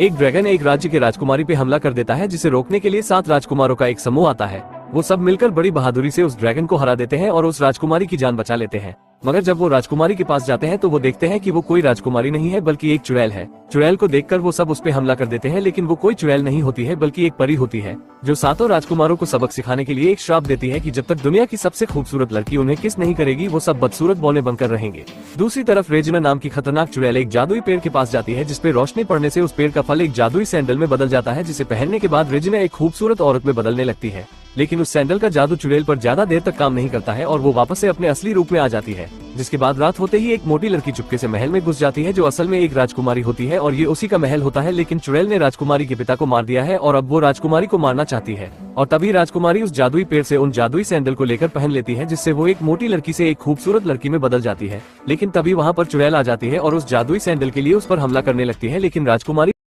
एक ड्रैगन एक राज्य के राजकुमारी पे हमला कर देता है, जिसे रोकने के लिए 7 राजकुमारों का एक समूह आता है। वो सब मिलकर बड़ी बहादुरी से उस ड्रैगन को हरा देते हैं और उस राजकुमारी की जान बचा लेते हैं। मगर जब वो राजकुमारी के पास जाते हैं तो वो देखते हैं कि वो कोई राजकुमारी नहीं है बल्कि एक चुड़ैल है। चुड़ैल को देखकर वो सब उस पे हमला कर देते हैं, लेकिन वो कोई चुड़ैल नहीं होती है बल्कि एक परी होती है, जो 7 राजकुमारों को सबक सिखाने के लिए एक श्राप देती है कि जब तक दुनिया की सबसे खूबसूरत लड़की उन्हें किस नहीं करेगी वो सब बदसूरत बौने बनकर रहेंगे। दूसरी तरफ रेजिना नाम की खतरनाक चुड़ैल एक जादुई पेड़ के पास जाती है, जिसपे रोशनी पड़ने से उस पेड़ का फल एक जादुई सैंडल में बदल जाता है, जिसे पहनने के बाद रेजिना एक खूबसूरत औरत में बदलने लगती है। लेकिन उस सैंडल का जादू चुड़ैल पर ज्यादा देर तक काम नहीं करता है और वो वापस से अपने असली रूप में आ जाती है। जिसके बाद रात होते ही एक मोटी लड़की चुपके से महल में घुस जाती है, जो असल में एक राजकुमारी होती है और ये उसी का महल होता है। लेकिन चुड़ैल ने राजकुमारी के पिता को मार दिया है और अब वो राजकुमारी को मारना चाहती है। और तभी राजकुमारी उस जादुई पेड़ से उन जादुई सैंडल को लेकर पहन लेती है, जिससे वो एक मोटी लड़की से एक खूबसूरत लड़की में बदल जाती है। लेकिन तभी वहाँ पर चुड़ैल आ जाती है और उस जादुई सैंडल के लिए उस पर हमला करने लगती है, लेकिन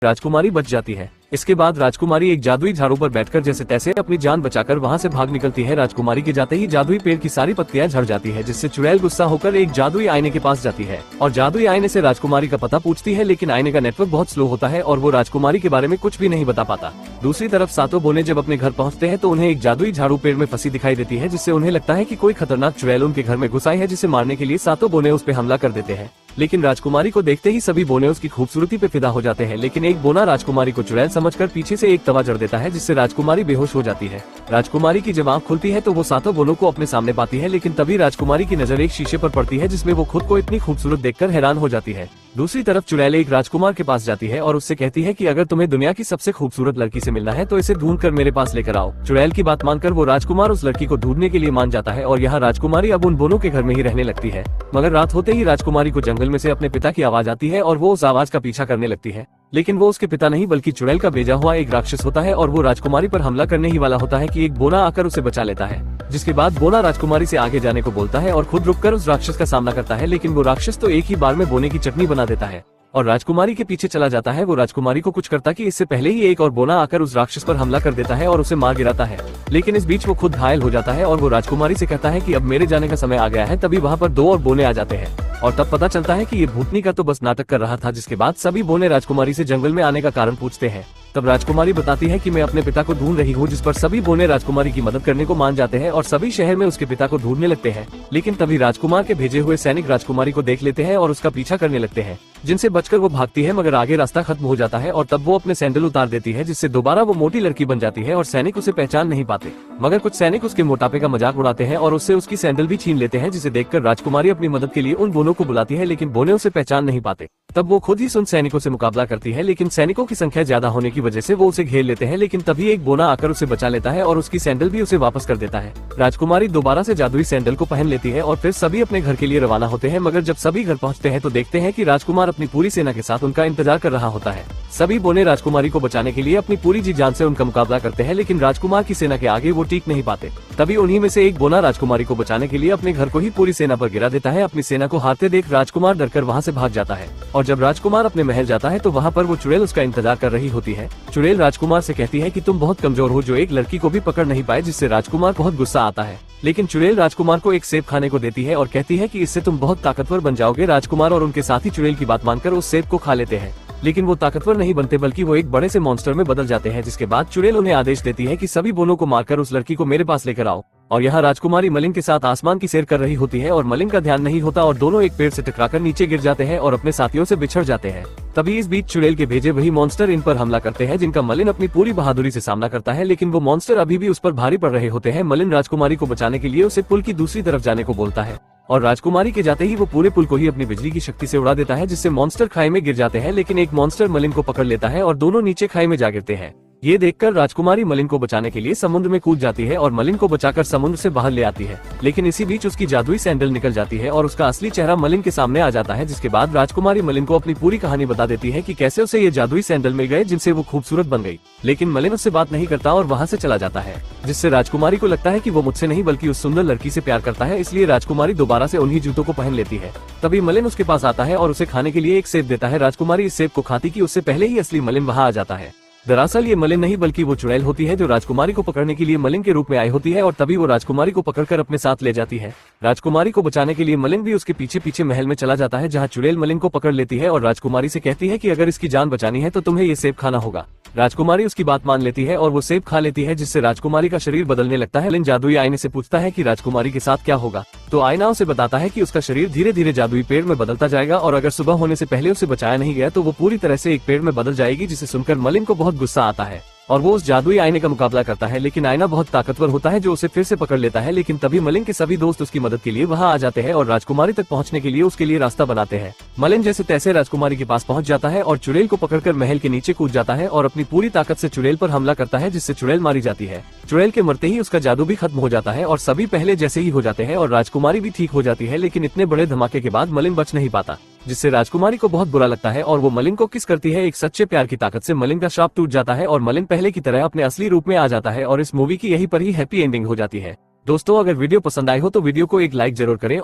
राजकुमारी बच जाती है। इसके बाद राजकुमारी एक जादुई झाड़ू पर बैठकर जैसे तैसे अपनी जान बचाकर वहां से भाग निकलती है। राजकुमारी के जाते ही जादुई पेड़ की सारी पत्तियां झड़ जाती है, जिससे चुड़ैल गुस्सा होकर एक जादुई आईने के पास जाती है और जादुई आईने से राजकुमारी का पता पूछती है, लेकिन आईने का नेटवर्क बहुत स्लो होता है और वो राजकुमारी के बारे में कुछ भी नहीं बता पाता। दूसरी तरफ 7 बोने जब अपने घर पहुँचते हैं तो उन्हें एक जादुई झाड़ू पेड़ में फंसी दिखाई देती है, जिससे उन्हें लगता है कि कोई खतरनाक चुड़ैल उनके घर में घुस आई है, जिसे मारने के लिए 7 बोने उस पर हमला कर देते हैं। लेकिन राजकुमारी को देखते ही सभी बोने उसकी खूबसूरती पे फिदा हो जाते हैं, लेकिन एक बोना राजकुमारी को चुड़ैल समझकर पीछे से एक तवा जड़ देता है, जिससे राजकुमारी बेहोश हो जाती है। राजकुमारी की जब आँख खुलती है तो वो 7 बोनों को अपने सामने पाती है, लेकिन तभी राजकुमारी की नजर एक शीशे पर पड़ती है, जिसमें वो खुद को इतनी खूबसूरत देखकर हैरान हो जाती है। दूसरी तरफ चुड़ैल एक राजकुमार के पास जाती है और उससे कहती है कि अगर तुम्हें दुनिया की सबसे खूबसूरत लड़की से मिलना है तो इसे ढूंढ कर मेरे पास लेकर आओ। चुड़ैल की बात मानकर वो राजकुमार उस लड़की को ढूंढने के लिए मान जाता है और यहाँ राजकुमारी अब उन बोनों के घर में ही रहने लगती है। मगर रात होते ही राजकुमारी को जंगल में से अपने पिता की आवाज आती है और वो उस आवाज का पीछा करने लगती है, लेकिन वो उसके पिता नहीं बल्कि चुड़ैल का भेजा हुआ एक राक्षस होता है और वो राजकुमारी पर हमला करने ही वाला होता है कि एक बोना आकर उसे बचा लेता है। जिसके बाद बोना राजकुमारी से आगे जाने को बोलता है और खुद रुककर उस राक्षस का सामना करता है, लेकिन वो राक्षस तो एक ही बार में बोने की चटनी बना देता है और राजकुमारी के पीछे चला जाता है। वो राजकुमारी को कुछ करता कि इससे पहले ही एक और बोना आकर उस राक्षस पर हमला कर देता है और उसे मार गिराता है, लेकिन इस बीच वो खुद घायल हो जाता है और वो राजकुमारी से कहता है कि अब मेरे जाने का समय आ गया है। तभी वहाँ पर 2 और बोने आ जाते हैं और तब पता चलता है कि ये भूतनी का तो बस नाटक कर रहा था। जिसके बाद सभी बोने राजकुमारी से जंगल में आने का कारण पूछते हैं। तब राजकुमारी बताती है कि मैं अपने पिता को ढूंढ रही हूँ, जिस पर सभी बोने राजकुमारी की मदद करने को मान जाते हैं और सभी शहर में उसके पिता को ढूंढने लगते हैं। लेकिन तभी राजकुमार के भेजे हुए सैनिक राजकुमारी को देख लेते हैं और उसका पीछा करने लगते हैं, जिनसे बचकर वो भागती है, मगर आगे रास्ता खत्म हो जाता है और तब वो अपने सैंडल उतार देती है, जिससे दोबारा वो मोटी लड़की बन जाती है और सैनिक उसे पहचान नहीं पाते। मगर कुछ सैनिक उसके मोटापे का मजाक उड़ाते हैं और उससे उसकी सैंडल भी छीन लेते हैं, जिसे देखकर राजकुमारी अपनी मदद के लिए उन बोनों को बुलाती है, लेकिन बोने उसे पहचान नहीं पाते। तब वो खुद ही उन सैनिकों से मुकाबला करती है, लेकिन सैनिकों की संख्या ज्यादा होने की वजह से वो उसे घेर लेते हैं। लेकिन तभी एक बोना आकर उसे बचा लेता है और उसकी सैंडल भी उसे वापस कर देता है। राजकुमारी दोबारा से जादुई सैंडल को पहन लेती है और फिर सभी अपने घर के लिए रवाना होते हैं। मगर जब सभी घर पहुंचते हैं तो देखते हैं कि राजकुमार अपनी पूरी सेना के साथ उनका इंतजार कर रहा होता है। सभी बोने राजकुमारी को बचाने के लिए अपनी पूरी जी जान से उनका मुकाबला करते हैं, लेकिन राजकुमार की सेना के आगे वो टिक नहीं पाते। तभी उन्हीं में से एक बोना राजकुमारी को बचाने के लिए अपने घर को ही पूरी सेना पर गिरा देता है। अपनी सेना को हारते देख राजकुमार डरकर वहाँ से भाग जाता है और जब राजकुमार अपने महल जाता है तो वहाँ पर वो चुड़ैल उसका इंतजार कर रही होती है। चुड़ैल राजकुमार से कहती है कि तुम बहुत कमजोर हो, जो एक लड़की को भी पकड़ नहीं पाए, जिससे राजकुमार बहुत गुस्सा आता है। लेकिन चुड़ैल राजकुमार को एक सेब खाने को देती है और कहती है कि इससे तुम बहुत ताकतवर बन जाओगे। राजकुमार और उनके साथी चुड़ैल की बात मानकर उस सेब को खा लेते हैं, लेकिन वो ताकतवर नहीं बनते बल्कि वो एक बड़े से मॉन्स्टर में बदल जाते हैं। जिसके बाद चुड़ैल उन्हें आदेश देती है कि सभी बोनों को मारकर उस लड़की को मेरे पास लेकर आओ। और यहाँ राजकुमारी मलिंग के साथ आसमान की सैर कर रही होती है और मलिंग का ध्यान नहीं होता और दोनों एक पेड़ से टकराकर नीचे गिर जाते हैं और अपने साथियों से बिछड़ जाते हैं। तभी इस बीच चुड़ैल के भेजे वही मॉन्स्टर इन पर हमला करते हैं, जिनका मलिन अपनी पूरी बहादुरी से सामना करता है, लेकिन वो मॉन्स्टर अभी भी उस पर भारी पड़ रहे होते हैं। मलिन राजकुमारी को बचाने के लिए उसे पुल की दूसरी तरफ जाने को बोलता है और राजकुमारी के जाते ही वो पूरे पुल को ही अपनी बिजली की शक्ति से उड़ा देता है, जिससे मॉन्स्टर खाई में गिर जाते हैं। लेकिन एक मॉन्स्टर मलिन को पकड़ लेता है और दोनों नीचे खाई में जा गिरते हैं। ये देखकर राजकुमारी मलिन को बचाने के लिए समुद्र में कूद जाती है और मलिन को बचाकर समुद्र से बाहर ले आती है, लेकिन इसी बीच उसकी जादुई सैंडल निकल जाती है और उसका असली चेहरा मलिन के सामने आ जाता है। जिसके बाद राजकुमारी मलिन को अपनी पूरी कहानी बता देती है कि कैसे उसे ये जादुई सैंडल मिल गए, जिनसे वो खूबसूरत बन गई। लेकिन मलिन उससे बात नहीं करता और वहाँ से चला जाता है, जिससे राजकुमारी को लगता है कि वो मुझसे नहीं बल्कि उस सुंदर लड़की से प्यार करता है। इसलिए राजकुमारी दोबारा से उन्हीं जूतों को पहन लेती है। तभी मलिन उसके पास आता है और उसे खाने के लिए एक सेब देता है। राजकुमारी इस सेब को खाती कि उससे पहले ही असली मलिन वहाँ आ जाता है, दरअसल ये मलिन नहीं बल्कि वो चुड़ैल होती है जो राजकुमारी को पकड़ने के लिए मलिन के रूप में आई होती है और तभी वो राजकुमारी को पकड़कर अपने साथ ले जाती है। राजकुमारी को बचाने के लिए मलिन भी उसके पीछे पीछे महल में चला जाता है, जहाँ चुड़ैल मलिन को पकड़ लेती है और राजकुमारी से कहती है कि अगर इसकी जान बचानी है तो तुम्हें ये सेब खाना होगा। राजकुमारी उसकी बात मान लेती है और वो सेब खा लेती है, जिससे राजकुमारी का शरीर बदलने लगता है। मलिन जादुई आईने से पूछता है कि राजकुमारी के साथ क्या होगा, तो आईना उसे बताता है कि उसका शरीर धीरे धीरे जादुई पेड़ में बदलता जाएगा और अगर सुबह होने से पहले उसे बचाया नहीं गया तो वो पूरी तरह से एक पेड़ में बदल जाएगी, जिसे सुनकर मलिन को बहुत गुस्सा आता है और वो उस जादुई आईने का मुकाबला करता है। लेकिन आईना बहुत ताकतवर होता है जो उसे फिर से पकड़ लेता है। लेकिन तभी मलिन के सभी दोस्त उसकी मदद के लिए वहां आ जाते हैं और राजकुमारी तक पहुंचने के लिए उसके लिए रास्ता बनाते हैं। मलिन जैसे तैसे राजकुमारी के पास पहुंच जाता है और चुड़ैल को पकड़कर महल के नीचे कूद जाता है और अपनी पूरी ताकत से चुड़ैल पर हमला करता है, जिससे चुड़ैल मारी जाती है। चुड़ैल के मरते ही उसका जादू भी खत्म हो जाता है और सभी पहले जैसे ही हो जाते हैं और राजकुमारी भी ठीक हो जाती है। लेकिन इतने बड़े धमाके के बाद मलिन बच नहीं पाता, जिससे राजकुमारी को बहुत बुरा लगता है और वो मलिन को किस करती है। एक सच्चे प्यार की ताकत से मलिन का श्राप टूट जाता है और मलिन पहले की तरह अपने असली रूप में आ जाता है और इस मूवी की यहीं पर ही हैप्पी एंडिंग हो जाती है। दोस्तों, अगर वीडियो पसंद आए हो तो वीडियो को एक लाइक जरूर करें।